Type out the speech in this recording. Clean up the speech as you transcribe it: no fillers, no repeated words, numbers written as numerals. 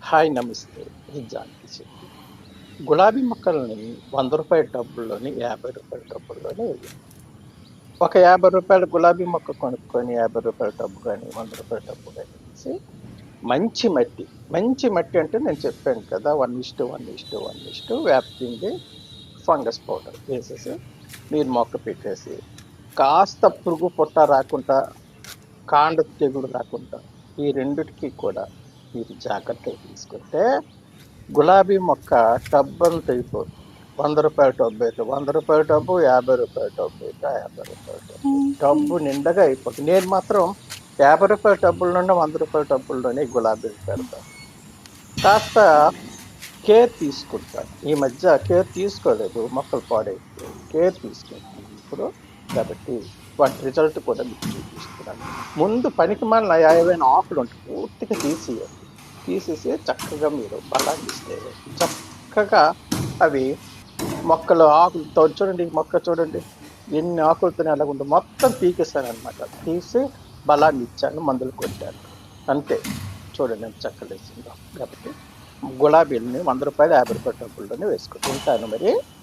Hi నమస్తే. ఇది జానకి శెట్టి. గులాబీ మొక్కల్ని రూ. 100 టబ్బుల్లోని, రూ. 50 టబ్బుల్లోని వెయ్యాలి. ఒక రూ. 50 గులాబీ మొక్క కొనుక్కొని రూ. 50 టబ్బు గాని, రూ. 100 టబ్బు గాని వేసి మంచి మట్టి, మంచి మట్టి అంటే నేను చెప్పాను కదా! 1:1:1 వేపపిండి, ఫంగస్ పౌడర్ వేసేసి మీరు మొక్క పెట్టేసి, కాస్త పురుగు పుట్ట రాకుండా, కాండ తెగులు రాకుండా ఈ రెండిటికి కూడా మీరు జాగ్రత్తలు తీసుకుంటే గులాబీ మొక్క టబ్బంత అయిపోతుంది. రూ. 100 టబ్బు అయితే రూ. 100 టబ్బు, రూ. 50 టబ్బు అయితే రూ. 50 టబ్బు. టబ్బు నిండగా అయిపోతుంది. నేను మాత్రం రూ. 50 టబ్బుల నుండి రూ. 100 టబ్బుల్లోనే గులాబీలు పెడతాను. కాస్త కేర్ తీసుకుంటాను. ఈ మధ్య కేర్ తీసుకోలేదు. మొక్కలు పాడైపోయాయి. కేర్ తీసుకుంటాను ఇప్పుడు. కాబట్టి వాటి రిజల్ట్ కూడా మీకు చూపిస్తున్నాను. ముందు పనికిమాలిన ఏవైనా ఆకులు ఉంటే పూర్తిగా తీసేయండి. తీసేసి చక్కగా మీరు బలాన్నిస్తే చక్కగా అవి మొక్కలు ఆకులతో చూడండి, మొక్క చూడండి ఎన్ని ఆకులతో ఎలాగుందో మొత్తం పీకేశాను అనమాట. తీసి బలాన్ని ఇచ్చాను, మందులు కొట్టాను, అంతే. చూడండి ఎంత చక్కలేసిందో. కాబట్టి గులాబీలని రూ. 100 రూ. 50 టబ్బుల్లోనే వేసుకుంటాను మరి.